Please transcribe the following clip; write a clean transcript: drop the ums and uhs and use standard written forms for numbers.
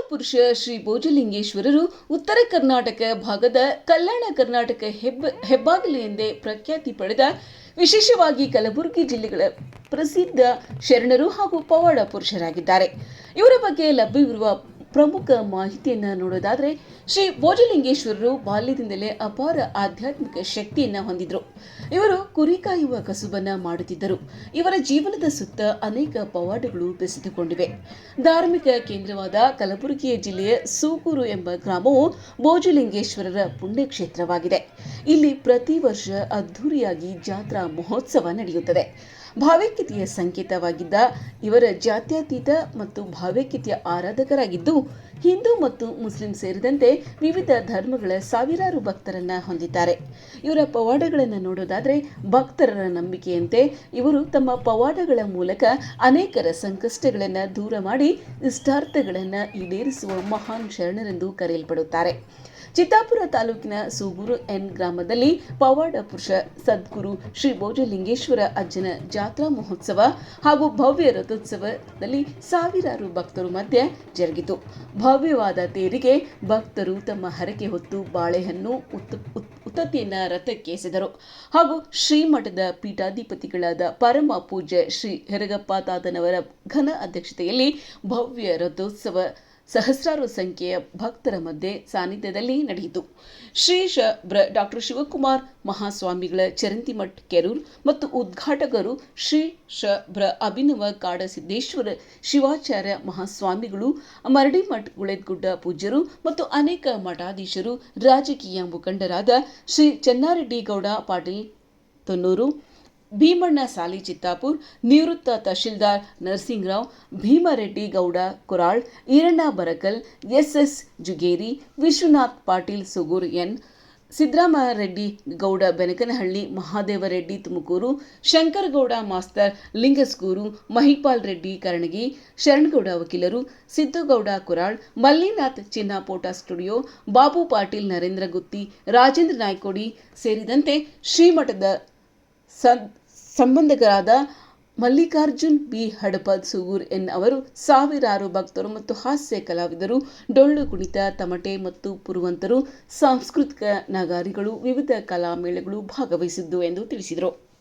ಪುರುಷ ಶ್ರೀ ಭೋಜಲಿಂಗೇಶ್ವರರು ಉತ್ತರ ಕರ್ನಾಟಕ ಭಾಗದ ಕಲ್ಯಾಣ ಕರ್ನಾಟಕ ಹೆಬ್ಬಾಗಿಲು ಎಂದೇ ಪ್ರಖ್ಯಾತಿ ಪಡೆದ ವಿಶೇಷವಾಗಿ ಕಲಬುರಗಿ ಜಿಲ್ಲೆಗಳ ಪ್ರಸಿದ್ಧ ಶರಣರು ಹಾಗೂ ಪವಾಡ ಪುರುಷರಾಗಿದ್ದಾರೆ. ಇವರ ಬಗ್ಗೆ ಲಭ್ಯವಿರುವ ಪ್ರಮುಖ ಮಾಹಿತಿಯನ್ನು ನೋಡೋದಾದರೆ, ಶ್ರೀ ಭೋಜಲಿಂಗೇಶ್ವರರು ಬಾಲ್ಯದಿಂದಲೇ ಅಪಾರ ಆಧ್ಯಾತ್ಮಿಕ ಶಕ್ತಿಯನ್ನು ಹೊಂದಿದ್ರು. ಇವರು ಕುರಿ ಕಾಯುವ ಕಸುಬನ್ನು ಮಾಡುತ್ತಿದ್ದರು. ಇವರ ಜೀವನದ ಸುತ್ತ ಅನೇಕ ಪವಾಡಗಳು ಬೆಸೆದುಕೊಂಡಿವೆ. ಧಾರ್ಮಿಕ ಕೇಂದ್ರವಾದ ಕಲಬುರಗಿ ಜಿಲ್ಲೆಯ ಸೂಗೂರು ಎಂಬ ಗ್ರಾಮವು ಭೋಜಲಿಂಗೇಶ್ವರರ ಪುಣ್ಯಕ್ಷೇತ್ರವಾಗಿದೆ. ಇಲ್ಲಿ ಪ್ರತಿ ವರ್ಷ ಅದ್ಧೂರಿಯಾಗಿ ಜಾತ್ರಾ ಮಹೋತ್ಸವ ನಡೆಯುತ್ತದೆ. ಭಾವೈಕ್ಯತೆಯ ಸಂಕೇತವಾಗಿದ್ದ ಇವರ ಜಾತ್ಯತೀತ ಮತ್ತು ಭಾವೈಕ್ಯತೆಯ ಆರಾಧಕರಾಗಿದ್ದು, ಹಿಂದೂ ಮತ್ತು ಮುಸ್ಲಿಂ ಸೇರಿದಂತೆ ವಿವಿಧ ಧರ್ಮಗಳ ಸಾವಿರಾರು ಭಕ್ತರನ್ನ ಹೊಂದಿದ್ದಾರೆ. ಇವರ ಪವಾಡಗಳನ್ನು ನೋಡೋದಾದ್ರೆ, ಭಕ್ತರ ನಂಬಿಕೆಯಂತೆ ಇವರು ತಮ್ಮ ಪವಾಡಗಳ ಮೂಲಕ ಅನೇಕರ ಸಂಕಷ್ಟಗಳನ್ನು ದೂರ ಮಾಡಿ ಇಷ್ಟಾರ್ಥಗಳನ್ನು ಈಡೇರಿಸುವ ಮಹಾನ್ ಶರಣರೆಂದು ಕರೆಯಲ್ಪಡುತ್ತಾರೆ. ಚಿತ್ತಾಪುರ ತಾಲೂಕಿನ ಸೂಗೂರು ಎನ್ ಗ್ರಾಮದಲ್ಲಿ ಪವಾಡ ಪುರುಷ ಸದ್ಗುರು ಶ್ರೀ ಭೋಜಲಿಂಗೇಶ್ವರ ಅಜ್ಜನ ಜಾತ್ರಾ ಮಹೋತ್ಸವ ಹಾಗೂ ಭವ್ಯ ರಥೋತ್ಸವದಲ್ಲಿ ಸಾವಿರಾರು ಭಕ್ತರು ಮಧ್ಯೆ ಜರುಗಿತು. ಭವ್ಯವಾದ ತೇರಿಗೆ ಭಕ್ತರು ತಮ್ಮ ಹರಕೆ ಹೊತ್ತು ಬಾಳೆಹಣ್ಣು ಉತ್ತತ್ತಿಯನ್ನ ರಥಕ್ಕೆ ಎಸೆದರು ಹಾಗೂ ಶ್ರೀಮಠದ ಪೀಠಾಧಿಪತಿಗಳಾದ ಪರಮ ಪೂಜ್ಯ ಶ್ರೀ ಹೆರಗಪ್ಪ ತಾತನವರ ಘನ ಅಧ್ಯಕ್ಷತೆಯಲ್ಲಿ ಭವ್ಯ ರಥೋತ್ಸವ ಸಹಸ್ರಾರು ಸಂಖ್ಯೆಯ ಭಕ್ತರ ಮಧ್ಯೆ ಸಾನ್ನಿಧ್ಯದಲ್ಲಿ ನಡೆಯಿತು. ಶ್ರೀ ಡಾಕ್ಟರ್ ಶಿವಕುಮಾರ್ ಮಹಾಸ್ವಾಮಿಗಳ ಚರಂತಿಮಠ್ ಕೆರೂರ್ ಮತ್ತು ಉದ್ಘಾಟಕರು ಶ್ರೀ ಅಭಿನವ ಕಾಡಸಿದ್ದೇಶ್ವರ ಶಿವಾಚಾರ್ಯ ಮಹಾಸ್ವಾಮಿಗಳು, ಮರಡಿಮಠ್ ಗುಳೇದಗುಡ್ಡ ಪೂಜ್ಯರು ಮತ್ತು ಅನೇಕ ಮಠಾಧೀಶರು, ರಾಜಕೀಯ ಮುಖಂಡರಾದ ಶ್ರೀ ಚೆನ್ನಾರೆಡ್ಡಿ ಗೌಡ ಪಾಟೀಲ್ ತೊನ್ನೂರು, ಭೀಮಣ್ಣ ಸಾಲಿ ಚಿತ್ತಾಪುರ್, ನಿವೃತ್ತ tahsildar Narasingrao, Bheemareddy Gowda Koral, Eeranna Barakal, S Jugeri, Vishwanath Patil Sugur N, Siddaramareddy Gowda Benakanahalli, Mahadevareddy Tumakuru, Shankargowda master Lingasugur, Mahipal Reddy Karanagi, Sharanagowda ವಕೀಲರು, ಸಿದ್ದುಗೌಡ ಕೊರಾಳ್, ಮಲ್ಲಿನಾಥ್ ಚಿನ್ನಾಪೋಟ ಸ್ಟುಡಿಯೋ, ಬಾಬು ಪಾಟೀಲ್ ನರೇಂದ್ರ ಗುತ್ತಿ, ರಾಜೇಂದ್ರ ನಾಯ್ಕೋಡಿ ಸೇರಿದಂತೆ ಶ್ರೀಮಠದ ಸಂಬಂಧಿಕರಾದ ಮಲ್ಲಿಕಾರ್ಜುನ್ ಬಿ ಹಡಪದ್ ಸುಗೂರ್ ಎನ್ ಅವರು, ಸಾವಿರಾರು ಭಕ್ತರು ಮತ್ತು ಹಾಸ್ಯ ಕಲಾವಿದರು, ಡೊಳ್ಳು ಕುಣಿತ, ತಮಟೆ ಮತ್ತು ಪುರುವಂತರು, ಸಾಂಸ್ಕೃತಿಕ ನಗಾರಿಗಳು, ವಿವಿಧ ಕಲಾ ಮೇಳಗಳು ಭಾಗವಹಿಸಿದ್ದು ಎಂದು ತಿಳಿಸಿದರು.